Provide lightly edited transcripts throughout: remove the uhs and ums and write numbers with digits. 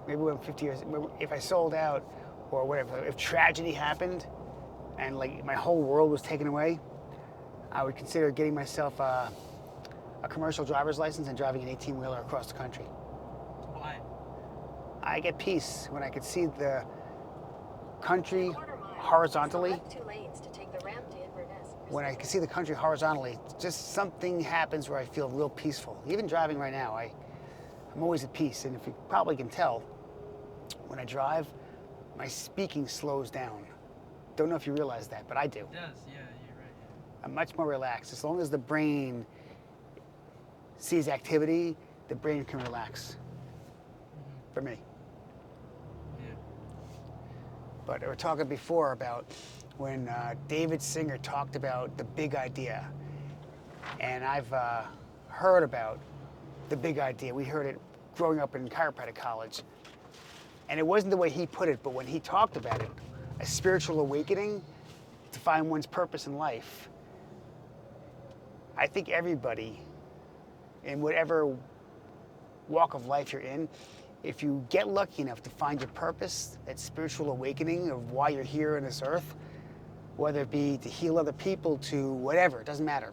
maybe when 50 years, if I sold out or whatever, if tragedy happened and like my whole world was taken away, I would consider getting myself a commercial driver's license and driving an 18-wheeler across the country. Why? I get peace when I could see the country horizontally. When I can see the country horizontally, just something happens where I feel real peaceful. Even driving right now, I'm always at peace. And if you probably can tell, when I drive, my speaking slows down. Don't know if you realize that, but I do. It does, yeah, you're right. Yeah. I'm much more relaxed. As long as the brain sees activity, the brain can relax. For me. Yeah. But we were talking before about when David Singer talked about the big idea. And I've heard about the big idea. We heard it growing up in chiropractic college. And it wasn't the way he put it, but when he talked about it, a spiritual awakening to find one's purpose in life. I think everybody, in whatever walk of life you're in, if you get lucky enough to find your purpose, that spiritual awakening of why you're here on this earth, whether it be to heal other people, to whatever, it doesn't matter.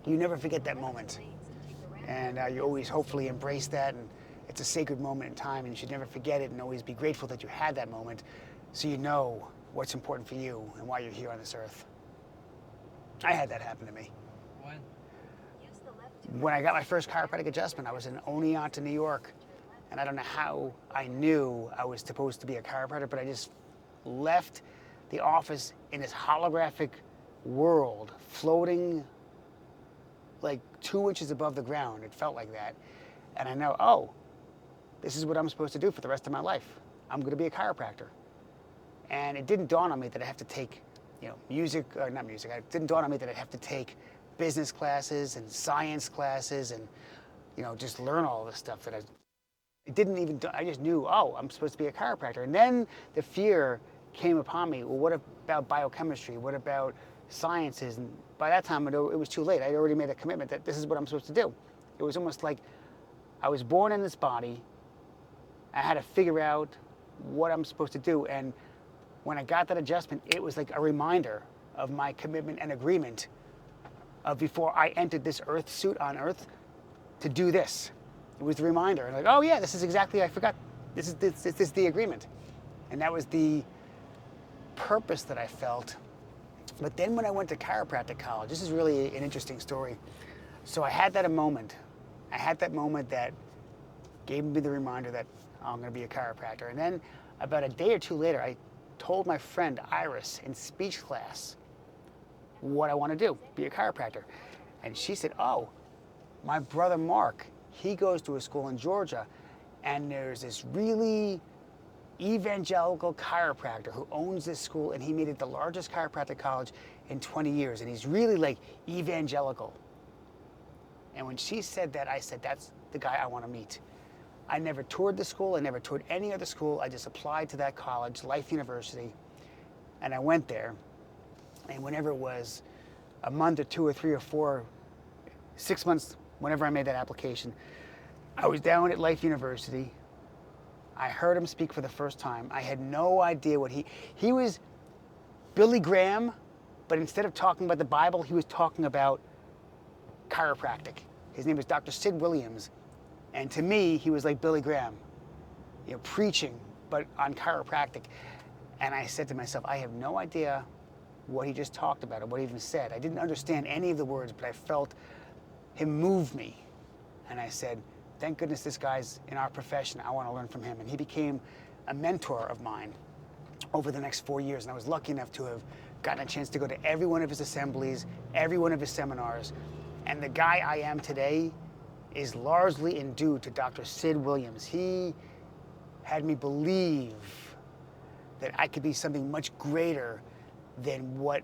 You never forget that moment. And you always hopefully embrace that, and it's a sacred moment in time, and you should never forget it and always be grateful that you had that moment so you know what's important for you and why you're here on this earth. I had that happen to me. When I got my first chiropractic adjustment, I was in Oneonta, New York, and I don't know how I knew I was supposed to be a chiropractor, but I just left the office in this holographic world, floating like 2 inches above the ground. It felt like that. And I know, oh, this is what I'm supposed to do for the rest of my life. I'm going to be a chiropractor. And it didn't dawn on me that I have to take, it didn't dawn on me that I'd have to take business classes and science classes and, just learn all this stuff I just knew, oh, I'm supposed to be a chiropractor. And then the fear came upon me. Well, what about biochemistry? What about sciences? And by that time, it was too late. I'd already made a commitment that this is what I'm supposed to do. It was almost like I was born in this body. I had to figure out what I'm supposed to do. And when I got that adjustment, it was like a reminder of my commitment and agreement of before I entered this earth suit on earth to do this. It was the reminder. And like, oh yeah, this is exactly, I forgot. This is the agreement. And that was the purpose that I felt. But then when I went to chiropractic college, this is really an interesting story. So I had that moment. I had that moment that gave me the reminder that I'm going to be a chiropractor. And then about a day or two later, I told my friend Iris in speech class what I want to do, be a chiropractor. And she said, oh, my brother Mark, he goes to a school in Georgia, and there's this really evangelical chiropractor who owns this school, and he made it the largest chiropractic college in 20 years, and he's really like evangelical. And when she said that, I said, that's the guy I want to meet. I never toured the school, I never toured any other school, I just applied to that college, Life University, and I went there, and whenever it was a month or 2 or 3 or 4, 6 months, whenever I made that application, I was down at Life University. I heard him speak for the first time. I had no idea what he was Billy Graham, but instead of talking about the Bible, he was talking about chiropractic. His name was Dr. Sid Williams. And to me, he was like Billy Graham, preaching, but on chiropractic. And I said to myself, I have no idea what he just talked about or what he even said. I didn't understand any of the words, but I felt him move me. And I said, thank goodness this guy's in our profession. I want to learn from him. And he became a mentor of mine over the next 4 years. And I was lucky enough to have gotten a chance to go to every one of his assemblies, every one of his seminars. And the guy I am today is largely in due to Dr. Sid Williams. He had me believe that I could be something much greater than what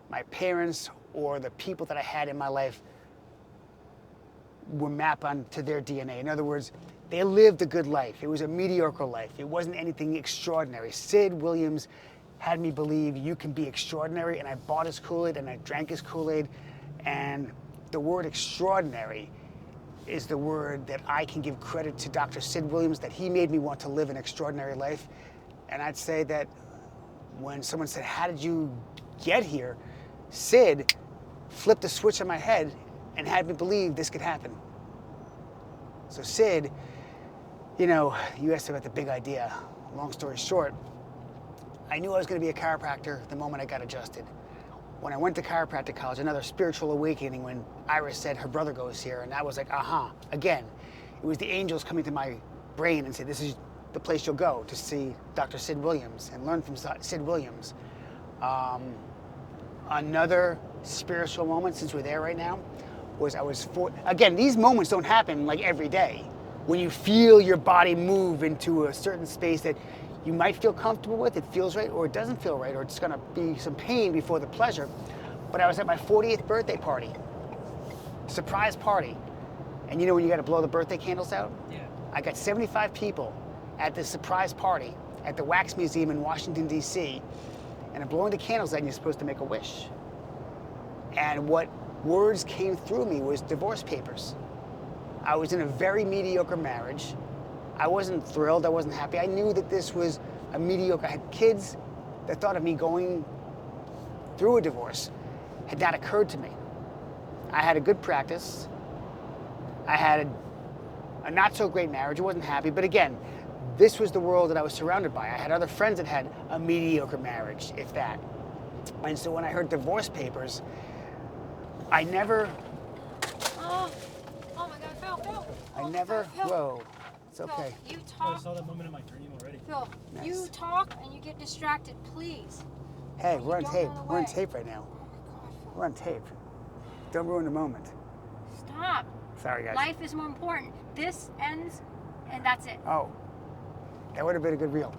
my parents or the people that I had in my life were mapped onto their DNA. In other words, they lived a good life. It was a mediocre life. It wasn't anything extraordinary. Sid Williams had me believe you can be extraordinary, and I bought his Kool-Aid and I drank his Kool-Aid. And the word extraordinary is the word that I can give credit to Dr. Sid Williams, that he made me want to live an extraordinary life. And I'd say that when someone said, how did you get here? Sid flipped a switch on my head and had me believe this could happen. So Sid, you know, you asked about the big idea. Long story short, I knew I was going to be a chiropractor the moment I got adjusted. When I went to chiropractic college, another spiritual awakening when Iris said her brother goes here, and I was like, aha. Again, it was the angels coming to my brain and said, this is the place you'll go to see Dr. Sid Williams and learn from Sid Williams. Another spiritual moment, since we're there right now, was again, these moments don't happen like every day. When you feel your body move into a certain space that you might feel comfortable with, it feels right, or it doesn't feel right, or it's gonna be some pain before the pleasure. But I was at my 40th birthday party, surprise party. And you know when you gotta blow the birthday candles out? Yeah. I got 75 people at this surprise party at the Wax Museum in Washington, D.C., and I'm blowing the candles out and you're supposed to make a wish. And what words came through me was divorce papers. I was in a very mediocre marriage. I wasn't thrilled, I wasn't happy. I knew that this was a mediocre, I had kids. The thought of me going through a divorce had not occurred to me. I had a good practice. I had a not so great marriage, I wasn't happy, but again, this was the world that I was surrounded by. I had other friends that had a mediocre marriage, if that. And so when I heard divorce papers, I never, Oh my God, Phil. I never, Phil. whoa, it's Phil, okay. you Oh, I talk. saw that moment in my dream already. Phil, Nice. you talk and you get distracted, please. Hey, You we're on don't tape. run We're on away. tape right now. Oh my God, Phil. We're on tape. Don't ruin the moment. Stop. Sorry, guys. Life is more important. This ends, and that's it. Oh, that would have been a good reel.